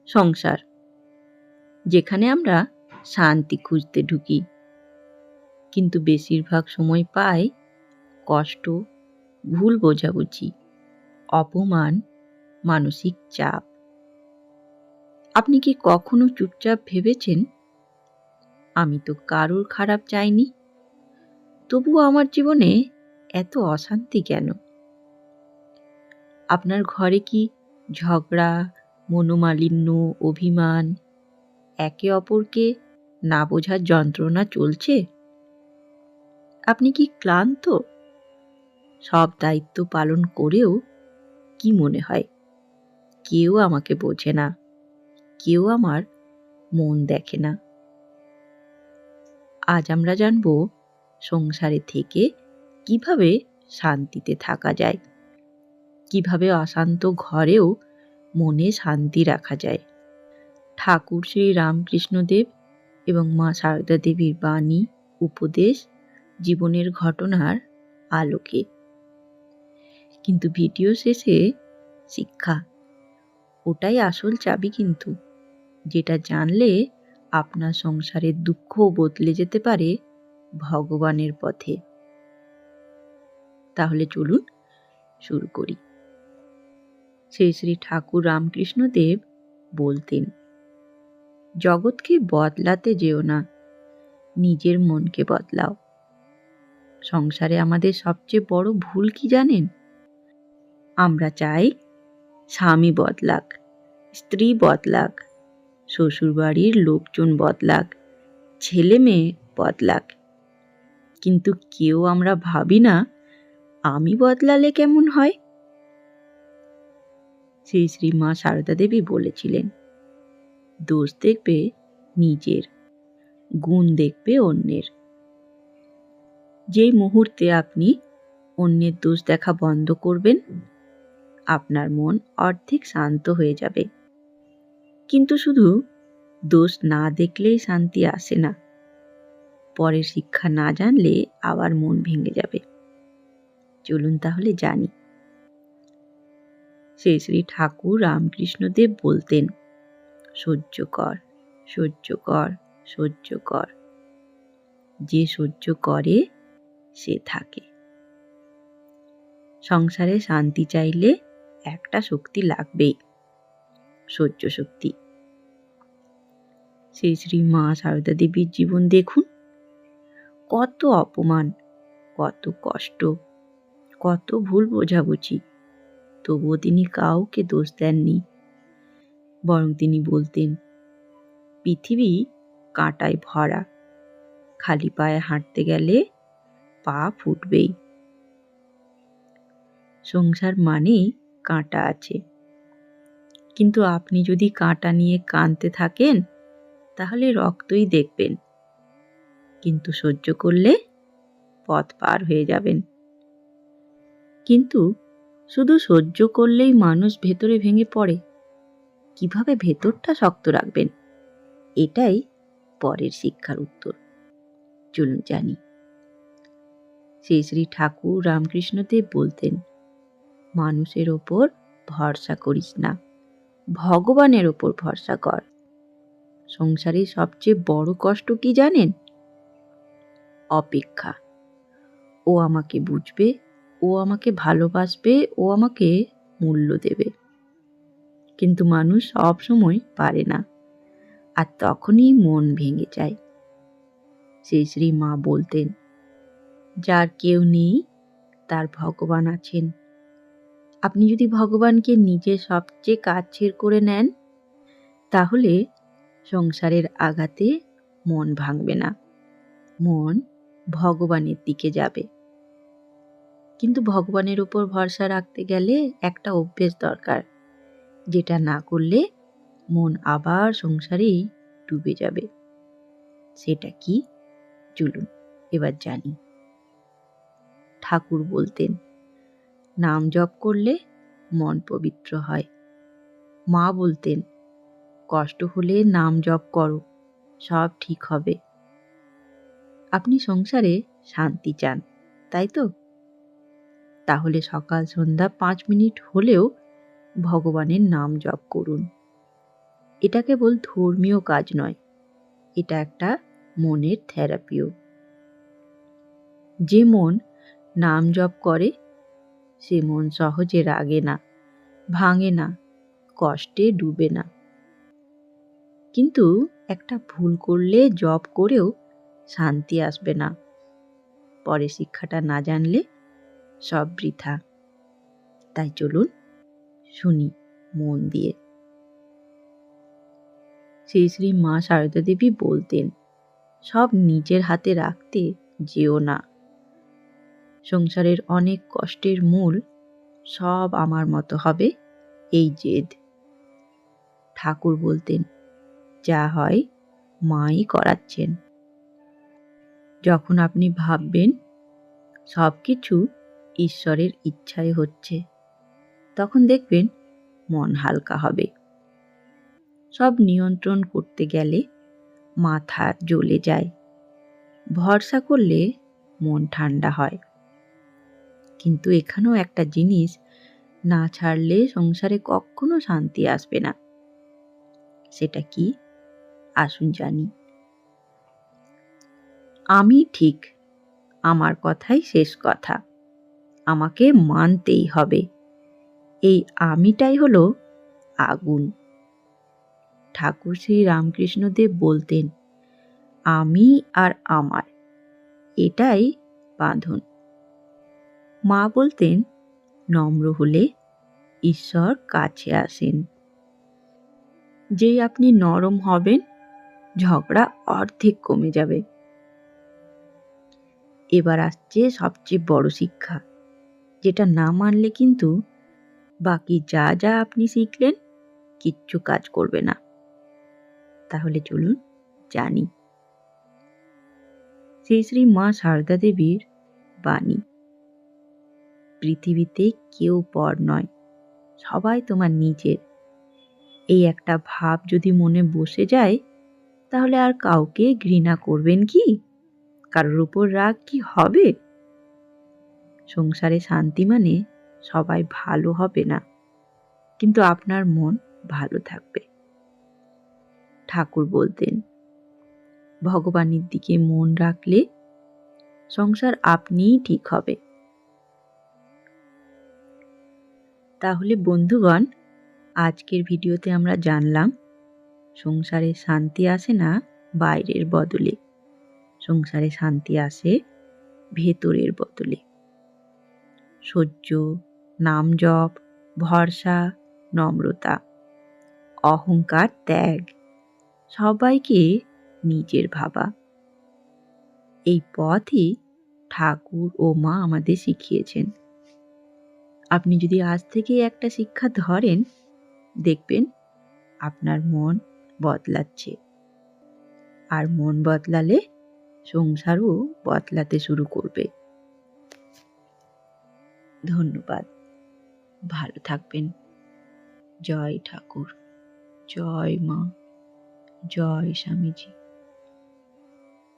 সংসার, যেখানে আমরা শান্তি খুঁজতে ঢুকি, কিন্তু বেশিরভাগ সময় পাই কষ্ট, ভুল বোঝাবুঝি, অপমান, মানসিক চাপ। আপনি কি কখনো চুপচাপ ভেবেছেন, আমি তো কারোর খারাপ চাইনি, তবুও আমার জীবনে এত অশান্তি কেন? আপনার ঘরে কি ঝগড়া, মনোমালিন্য, অভিমান, একে অপরকে না বোঝার যন্ত্রণা চলছে? আপনি কি ক্লান্ত? সব দায়িত্ব পালন করেও কি মনে হয়, কেউ আমাকে বোঝে না, কেউ আমার মন দেখে না? আজ আমরা জানব সংসারে থেকে কিভাবে শান্তিতে থাকা যায়, কিভাবে অশান্ত ঘরেও মনে শান্তি রাখা যায়। ঠাকুর শ্রী রামকৃষ্ণদেব এবং মা সারদা দেবীর বাণী, উপদেশ, জীবনের ঘটনার আলোকে। কিন্তু ভিডিও শেষে শিক্ষা, ওটাই আসল চাবি, কিন্তু যেটা জানলে আপনার সংসারের দুঃখও বদলে যেতে পারে ভগবানের পথে। তাহলে চলুন শুরু করি। শ্রী শ্রী ঠাকুর রামকৃষ্ণদেব বলতেন, জগৎকে বদলাতে যেও না, নিজের মনকে বদলাও। সংসারে আমাদের সবচেয়ে বড় ভুল কি জানেন? আমরা চাই স্বামী বদলাক, স্ত্রী বদলাক, শ্বশুরবাড়ির লোকজন বদলাক, ছেলে মেয়ে বদলাক, কিন্তু কেউ আমরা ভাবি না আমি বদলালে কেমন হয়। শ্রী শ্রী মা সারদা দেবী বলেছিলেন, দোষ দেখবে নিজের, গুণ দেখবে অন্যের। যেই মুহূর্তে আপনি অন্যের দোষ দেখা বন্ধ করবেন, আপনার মন অর্ধেক শান্ত হয়ে যাবে। কিন্তু শুধু দোষ না দেখলেই শান্তি আসে না, পরের শিক্ষা না জানলে আবার মন ভেঙে যাবে। চলুন তাহলে জানি। শ্রী শ্রী ঠাকুর রামকৃষ্ণদেব বলতেন, সহ্য কর, সহ্য কর, সহ্য কর। যে সহ্য করে সে থাকে। সংসারে শান্তি চাইলে একটা শক্তি লাগবেই, সহ্য শক্তি। শ্রী শ্রী মা সারদা দেবীর জীবন দেখুন, কত অপমান, কত কষ্ট, কত ভুল বোঝাবুঝি, তবুও তিনি কাউকে দোষ দেননি। বরং তিনি বলতেন, পৃথিবী কাঁটায় ভরা, খালি পায়ে হাঁটতে গেলে পা ফুটবেই। সংসার মানেই কাঁটা আছে, কিন্তু আপনি যদি কাঁটা নিয়ে কাঁদতে থাকেন তাহলে রক্তই দেখবেন, কিন্তু সহ্য করলে পথ পার হয়ে যাবেন। কিন্তু শুধু সহ্য করলেই মানুষ ভেতরে ভেঙে পড়ে, কিভাবে ভেতরটা শক্ত রাখবেন, এটাই পরের শিক্ষার উত্তর। চলুন জানি। শ্রী শ্রী ঠাকুর রামকৃষ্ণদেব বলতেন, মানুষের ওপর ভরসা করিস না, ভগবানের ওপর ভরসা কর। সংসারের সবচেয়ে বড় কষ্ট কি জানেন? অপেক্ষা। ও আমাকে বুঝবে, ও আমাকে ভালোবাসবে, ও আমাকে মূল্য দেবে। কিন্তু মানুষ সব সময় পারে না, আর তখনই মন ভেঙে যায়। শ্রী শ্রী মা বলতেন, যার কেউ নেই তার ভগবান আছেন। আপনি যদি ভগবানকে নিজের সবচেয়ে কাছের করে নেন, তাহলে সংসারের আঘাতে মন ভাঙবে না, মন ভগবানের দিকে যাবে। কিন্তু ভগবানের উপর ভরসা রাখতে গেলে একটা অভ্যেস দরকার, যেটা না করলে মন আবার সংসারেই ডুবে যাবে। সেটা কি? চলুন এবার জানি। ঠাকুর বলতেন, নাম জপ করলে মন পবিত্র হয়। মা বলতেন, কষ্ট হলে নাম জপ করো, সব ঠিক হবে। আপনি সংসারে শান্তি চান, তাই তো? তাহলে সকাল সন্ধ্যা 5 মিনিট হলেও ভগবানের নাম জপ করুন। এটা কেবল ধর্মীয় কাজ নয়, এটা একটা মনের থেরাপিও। যে মন নাম জপ করে সে মন সহজে রাগে না, ভাঙে না, কষ্টে ডুবে না। কিন্তু একটা ভুল করলে জপ করেও শান্তি আসবে না। পরে শিক্ষাটা না জানলে সব বৃথা। তাই চলুন শুনি মন দিয়ে। শ্রী শ্রী মা সারদা দেবী বলতেন, সব নিজের হাতে রাখতে যেও না। সংসারের অনেক কষ্টের মূল সব আমার মতো হবে এই জেদ। ঠাকুর বলতেন, যা হয় মাই করাচ্ছেন। যখন আপনি ভাববেন সবকিছু ঈশ্বরের ইচ্ছায় হচ্ছে, তখন দেখবেন মন হালকা হবে। সব নিয়ন্ত্রণ করতে গেলে মাথা জ্বলে যায়, ভরসা করলে মন ঠান্ডা হয়। কিন্তু এখানেও একটা জিনিস না ছাড়লে সংসারে কখনো শান্তি আসবে না। সেটা কি? আসুন জানি। আমি ঠিক, আমার কথাই শেষ কথা, আমাকে মানতেই হবে। এই আমিটাই হলো আগুন। ঠাকুর শ্রী রামকৃষ্ণদেব বলতেন, আমি আর আমার, এটাই বাঁধন। মা বলতেন, নম্র হলে ঈশ্বর কাছে আসেন। যেই আপনি নরম হবেন, ঝগড়া অর্ধেক কমে যাবে। এবার আসছে সবচেয়ে বড় শিক্ষা, যেটা না মানলে কিন্তু বাকি যা যা আপনি শিখলেন কিচ্ছু কাজ করবে না। তাহলে চলুন জানি। শ্রী শ্রী মা সারদা দেবীর বাণী, পৃথিবীতে কেউ পর নয়, সবাই তোমার নিজের। এই একটা ভাব যদি মনে বসে যায়, তাহলে আর কাউকে ঘৃণা করবেন কি? কারোর উপর রাগ কি হবে? সংসারে শান্তি মানে সবাই ভালো হবে না, কিন্তু আপনার মন ভালো থাকবে। ঠাকুর বলতেন, ভগবানের দিকে মন রাখলে সংসার আপনিই ঠিক হবে। তাহলে বন্ধুগণ, আজকের ভিডিওতে আমরা জানলাম, সংসারে শান্তি আসে না বাইরের বদলে, সংসারে শান্তি আসে ভেতরের বদলে। সহ্য, নাম জপ, ভরসা, নম্রতা, অহংকার ত্যাগ, সবাইকে নিজের ভাবা, এই পথই ঠাকুর ও মা আমাদের শিখিয়েছেন। আপনি যদি আজ থেকে একটা শিক্ষা ধরেন, দেখবেন আপনার মন বদলাচ্ছে। আর মন বদলালে সংসারও বদলাতে শুরু করবে। ধন্যবাদ। ভালো থাকবেন। জয় ঠাকুর, জয় মা, জয় স্বামীজি।